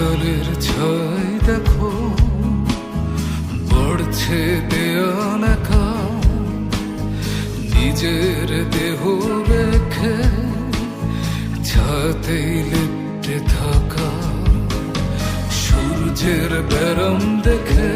জলের ছয় দেখো পড়ছে দেয়াল একা, নিজের দেহ রেখে ছাতেই লিপ্টে থাকা। সূর্যের ব্যারাম দেখে